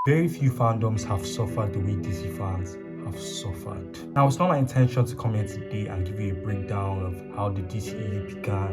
Very few fandoms have suffered the way DC fans have suffered. Now, it's not my intention to come here today and give you a breakdown of how the DCEU began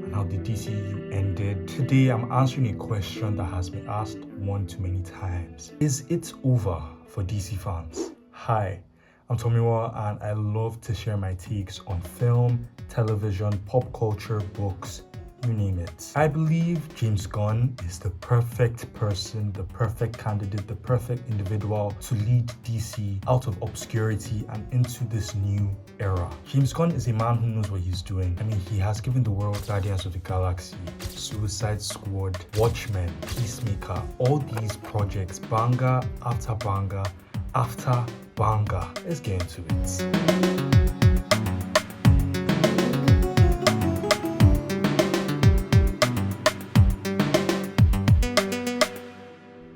and how the DCEU ended. Today, I'm answering a question that has been asked one too many times. Is it over for DC fans? Hi, I'm Tomiwa, and I love to share my takes on film, television, pop culture, books, you name it. I believe James Gunn is the perfect person, the perfect candidate, the perfect individual to lead DC out of obscurity and into this new era. James Gunn is a man who knows what he's doing. I mean, he has given the world Guardians of the Galaxy, Suicide Squad, Watchmen, PEACEMAKER, all these projects, banger after banger after banger. Let's get into it.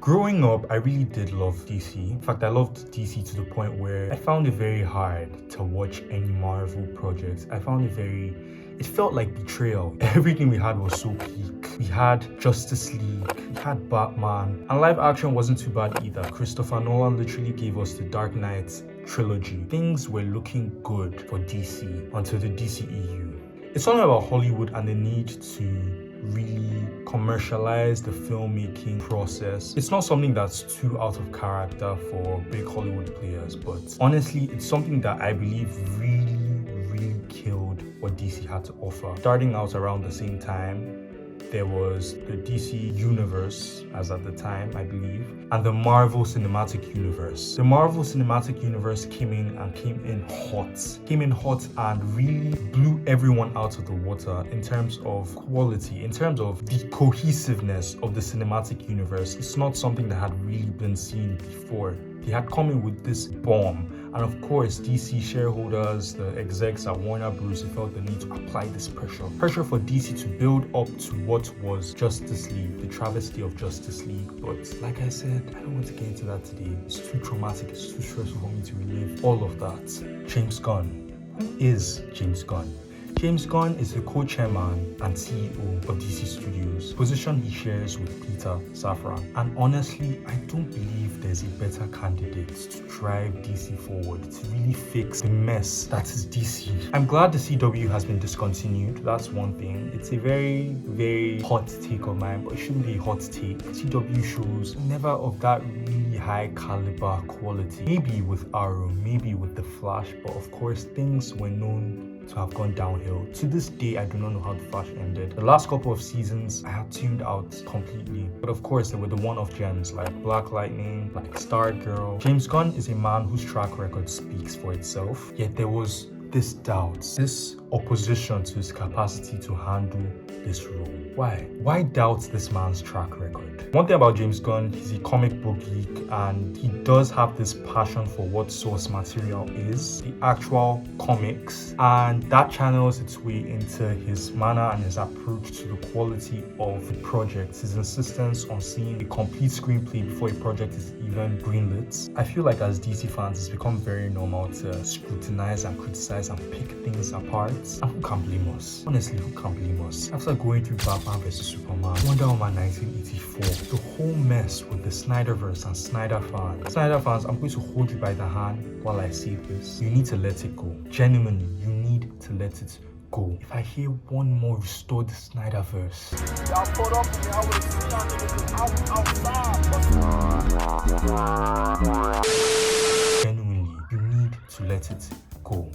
Growing up, I really did love DC. In fact, I loved DC to the point where I found it very hard to watch any Marvel projects. It felt like betrayal. Everything we had was so peak. We had Justice League, we had Batman, and live action wasn't too bad either. Christopher Nolan literally gave us the Dark Knight trilogy. Things were looking good for DC until the DCEU. It's something about Hollywood and the need to really commercialize the filmmaking process. It's not something that's too out of character for big Hollywood players, but honestly, it's something that I believe really killed what DC had to offer. Starting out around the same time, there was the DC Universe, as at the time, I believe, and the Marvel Cinematic Universe. The Marvel Cinematic Universe came in hot and really blew everyone out of the water in terms of quality, in terms of the cohesiveness of the cinematic universe. It's not something that had really been seen before. They had come in with this bomb. And of course, DC shareholders, the execs at Warner Bros. Felt the need to apply this pressure. Pressure for DC to build up to what was Justice League, the travesty of Justice League. But like I said, I don't want to get into that today. It's too traumatic, it's too stressful for me to relive all of that. James Gunn. Who is James Gunn? James Gunn is the co-chairman and CEO of DC Studios, position he shares with Peter Safran. And honestly, I don't believe there's a better candidate to drive DC forward, to really fix the mess that is DC. I'm glad the CW has been discontinued, that's one thing. It's a very hot take of mine, but it shouldn't be a hot take. CW shows never of that really high caliber quality. Maybe with Arrow, maybe with The Flash, but of course things were known to have gone downhill. To this day, I do not know how The Flash ended. The last couple of seasons, I had tuned out completely. But of course, there were the one-off gems like Black Lightning, like SUPERGIRL. James Gunn is a man whose track record speaks for itself. Yet there was this doubt, this opposition to his capacity to handle this role. Why? Why doubt this man's track record? One thing about James Gunn, he's a comic book geek and he does have this passion for what source material is, the actual comics, and that channels its way into his manner and his approach to the quality of the project, his insistence on seeing a complete screenplay before a project is even greenlit. I feel like as DC fans, it's become very normal to scrutinize and criticize and pick things apart. And who can blame us? Honestly, who can blame us? After going through Batman vs Superman, Wonder Woman 1984, the whole mess with the Snyderverse and Snyder fans, I'm going to hold you by the hand while I say this. You need to let it go. Genuinely, you need to let it go. If I hear one more restore the Snyderverse, y'all put up with me, I would've seen y'all niggas outside. Genuinely, you need to let it go.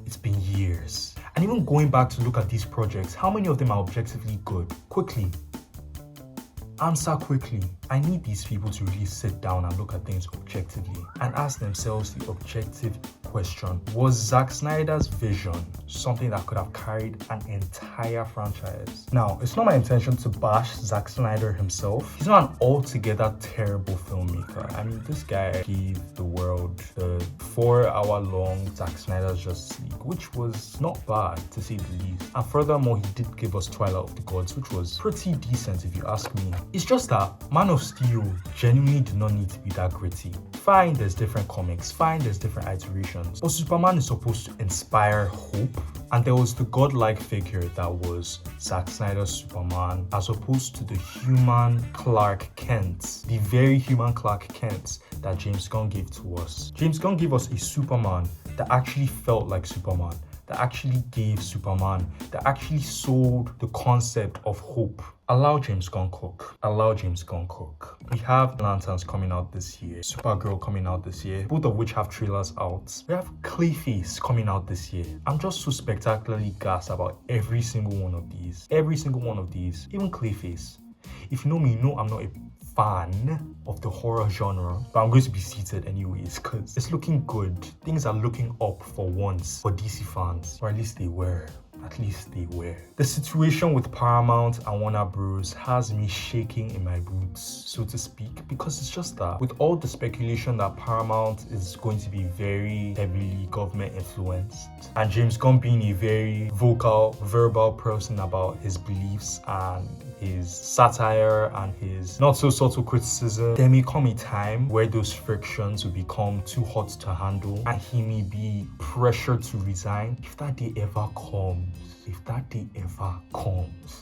It's been years. And even going back to look at these projects, how many of them are objectively good? Quickly. Answer quickly. I need these people to really sit down and look at things objectively and ask themselves the objective question. Was Zack Snyder's vision something that could have carried an entire franchise? Now, it's not my intention to bash Zack Snyder himself. He's not an altogether terrible filmmaker. I mean, this guy gave the world the 4-hour-long Zack Snyder's Justice League, which was not bad, to say the least. And furthermore, he did give us Twilight of the Gods, which was pretty decent if you ask me. It's just that Man of Steel genuinely did not need to be that gritty. Fine, there's different comics. Fine, there's different iterations. But Superman is supposed to inspire hope. And there was the godlike figure that was Zack Snyder's Superman, as opposed to the human Clark Kent, the very human Clark Kent that James Gunn gave to us. James Gunn gave us a Superman that actually felt like Superman, that actually gave Superman, that actually sold the concept of hope. Allow James Gunn cook. Allow James Gunn cook. We have Lanterns coming out this year, SUPERGIRL coming out this year, both of which have trailers out. We have Clayface coming out this year. I'm just so spectacularly gassed about every single one of these. Every single one of these. Even Clayface. If you know me, you know I'm not a fan of the horror genre, but I'm going to be seated anyways because it's looking good. Things are looking up for once for DC fans, or at least they were. At least they were. The situation with Paramount and Warner Bros. Has me shaking in my boots, so to speak, because it's just that with all the speculation that Paramount is going to be very heavily government influenced, and James Gunn being a very vocal, verbal person about his beliefs and his satire and his not so subtle criticism, there may come a time where those frictions will become too hot to handle and he may be pressured to resign. If that day ever comes,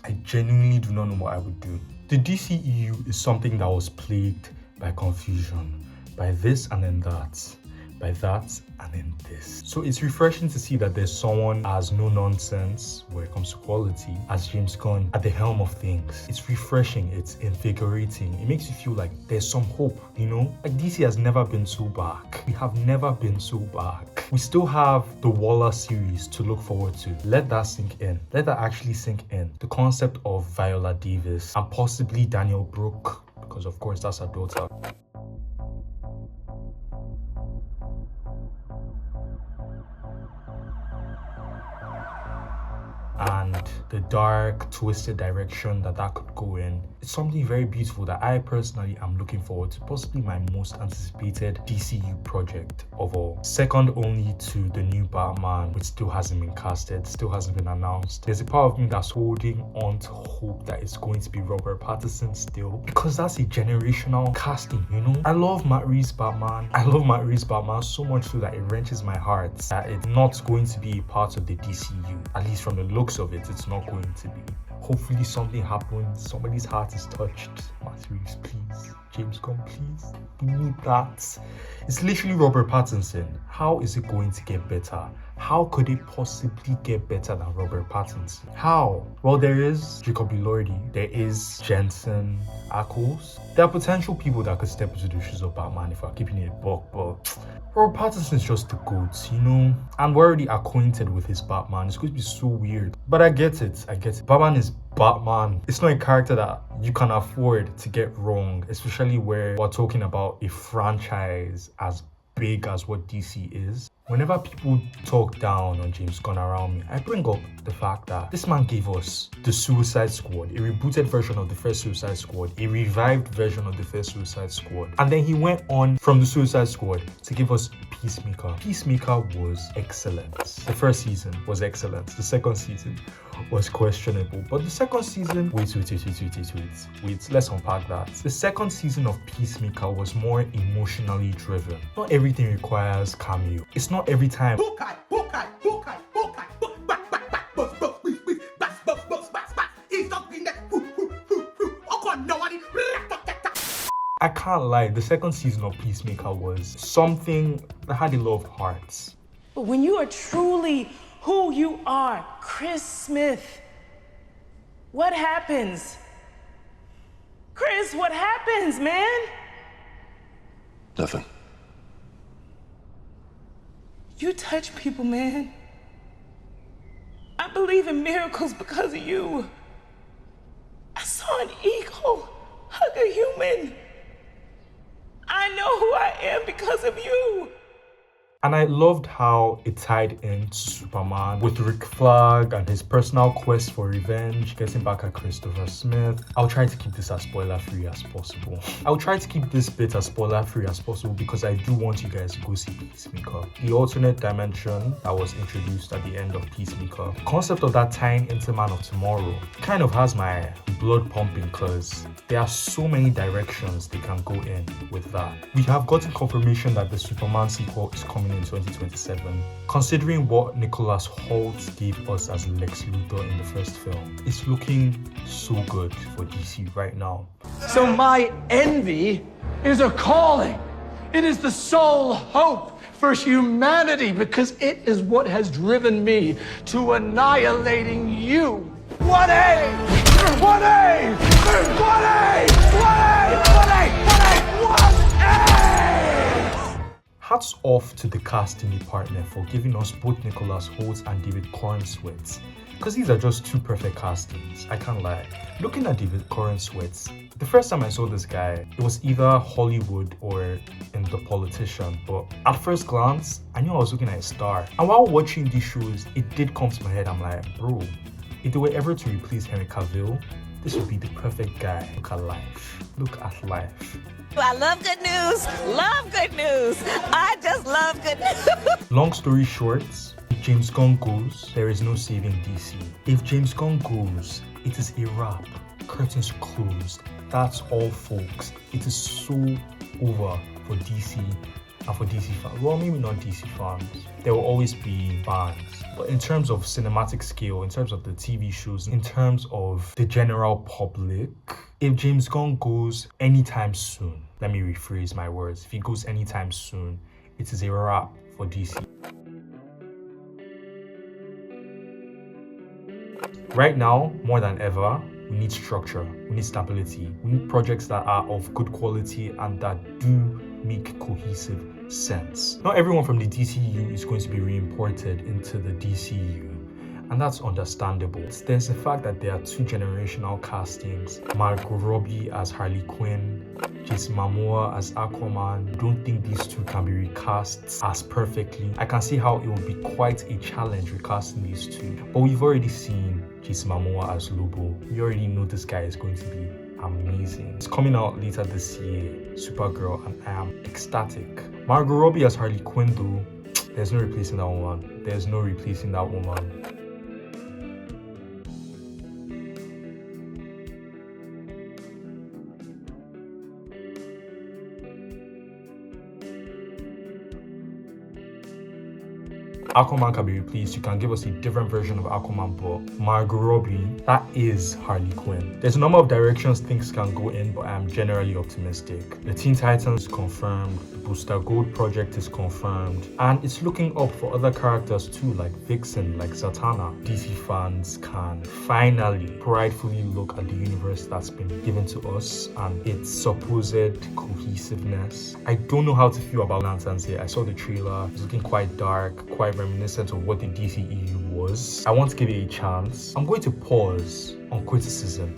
I genuinely do not know what I would do. The DCEU is something that was plagued by confusion, by this and then that, by that and then this. So it's refreshing to see that there's someone as no nonsense when it comes to quality as James Gunn at the helm of things. It's refreshing, it's invigorating. It makes you feel like there's some hope, you know? Like DC has never been so back. We have never been so back. We still have the Waller series to look forward to. Let that sink in. Let that actually sink in. The concept of Viola Davis and possibly Daniel Brooke, because of course that's her daughter. And the dark, twisted direction that could go in. It's something very beautiful that I personally am looking forward to. Possibly my most anticipated DCU project of all. Second only to the new Batman, which still hasn't been casted, still hasn't been announced. There's a part of me that's holding on to hope that it's going to be Robert Pattinson still, because that's a generational casting, you know? I love Matt Reeves' Batman. I love Matt Reeves' Batman so much so that it wrenches my heart that it's not going to be a part of the DCU. At least from the looks of it, it's not going to be. Hopefully something happens, somebody's heart is touched. Matt Reeves, please. James Gunn, please. We need that. It's literally Robert Pattinson. How is it going to get better? How could it possibly get better than Robert Pattinson? How? Well, there is Jacob Elordi, there is Jensen Ackles. There are potential people that could step into the shoes of Batman if we're keeping it a buck, but Robert Pattinson is just the GOAT, you know? And we're already acquainted with his Batman. It's going to be so weird. But I get it. Batman is Batman. It's not a character that you can afford to get wrong, especially where we're talking about a franchise as big as what DC is. Whenever people talk down on James Gunn around me, I bring up the fact that this man gave us the Suicide Squad, a rebooted version of the first Suicide Squad, a revived version of the first Suicide Squad. And then he went on from the Suicide Squad to give us PEACEMAKER. PEACEMAKER was excellent. The first season was excellent. The second season was questionable. But the second season, wait, let's unpack that. The second season of PEACEMAKER was more emotionally driven. Not everything requires cameo. It's not every time. I can't lie, the second season of PEACEMAKER was something that had a lot of hearts. But when you are truly who you are, Chris Smith, what happens? Chris, what happens, man? Nothing. You touch people, man. I believe in miracles because of you. I saw an eagle hug a human. I know who I am because of you. And I loved how it tied into Superman with Rick Flag and his personal quest for revenge, getting back at Christopher Smith. I'll try to keep this as spoiler-free as possible. I'll try to keep this bit as spoiler-free as possible because I do want you guys to go see PEACEMAKER. The alternate dimension that was introduced at the end of PEACEMAKER. The concept of that tying into Man of Tomorrow kind of has my blood pumping because there are so many directions they can go in with that. We have gotten confirmation that the Superman sequel is coming in 2027. Considering what Nicholas Hoult gave us as Lex Luthor in the first film, it's looking so good for DC right now. So my envy is a calling. It is the sole hope for humanity because it is what has driven me to annihilating you. 1A! 1A! 1A! 1A! 1A! 1A! Hats off to the casting department for giving us both Nicholas Hoult and David Corenswet, because these are just two perfect castings, I can't lie. Looking at David Corenswet, the first time I saw this guy, it was either Hollywood or in The Politician, but at first glance, I knew I was looking at a star. And while watching these shows, it did come to my head, I'm like, bro, if they were ever to replace Henry Cavill, this would be the perfect guy. Look at life. Look at life. I love good news. Love good news. I just love good news. Long story short, if James Gunn goes, there is no saving DC. If James Gunn goes, it is a wrap. Curtains closed. That's all, folks. It is so over for DC and for DC fans. Well, maybe not DC fans. There will always be fans. But in terms of cinematic scale, in terms of the TV shows, in terms of the general public, if James Gunn goes anytime soon, let me rephrase my words. If he goes anytime soon, it is a wrap for DC. Right now, more than ever, we need structure, we need stability, we need projects that are of good quality and that do make cohesive sense. Not everyone from the DCEU is going to be re-imported into the DCEU, and that's understandable. There's the fact that there are two generational castings, Margot Robbie as Harley Quinn, Jason Momoa as Aquaman. I don't think these two can be recast as perfectly. I can see how it would be quite a challenge recasting these two, but we've already seen Jason Momoa as Lobo. We already know this guy is going to be amazing. It's coming out later this year, SUPERGIRL, and I am ecstatic. Margot Robbie as Harley Quinn though, there's no replacing that woman. There's no replacing that woman. Aquaman can be replaced. You can give us a different version of Aquaman, but Margot Robbie, that is Harley Quinn. There's a number of directions things can go in, but I'm generally optimistic. The Teen Titans is confirmed, the Booster Gold project is confirmed, and it's looking up for other characters too, like Vixen, like Zatanna. DC fans can finally pridefully look at the universe that's been given to us and its supposed cohesiveness. I don't know how to feel about Lanterns here. I saw the trailer, it's looking quite dark, quite reminiscent of what the DCEU was. I want to give it a chance. I'm going to pause on criticism.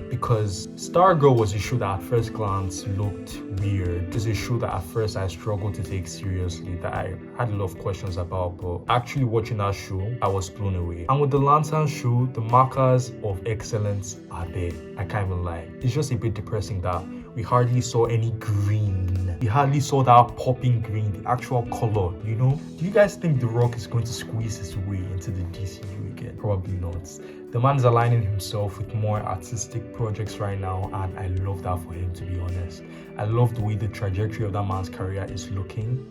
Because Stargirl was a show that at first glance looked weird. It's a show that at first I struggled to take seriously, that I had a lot of questions about, but actually watching that show, I was blown away. And with the Lantern show, the markers of excellence are there. I can't even lie. It's just a bit depressing that we hardly saw any green. We hardly saw that popping green, the actual color, you know? Do you guys think The Rock is going to squeeze his way into the DCU again? Probably not. The man's aligning himself with more artistic projects right now, and I love that for him, to be honest. I love the way the trajectory of that man's career is looking.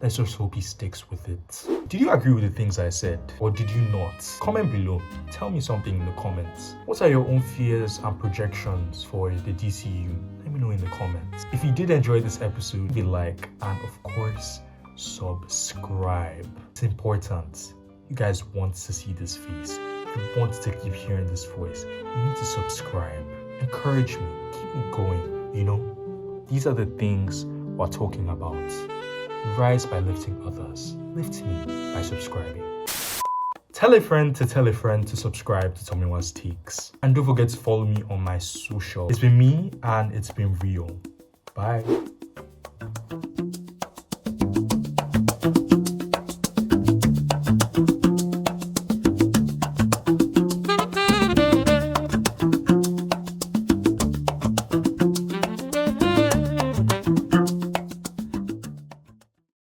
Let's just hope he sticks with it. Did you agree with the things I said, or did you not? Comment below. Tell me something in the comments. What are your own fears and projections for the DCU? Let me know in the comments. If you did enjoy this episode, give a like, and of course, subscribe. It's important. You guys want to see this face. If you want to keep hearing this voice, you need to subscribe. Encourage me. Keep me going, you know? These are the things we're talking about. Rise by lifting others. Lift me by subscribing. Tell a friend to subscribe to Tomiwa'S Takes. And don't forget to follow me on my social. It's been me and it's been real. Bye.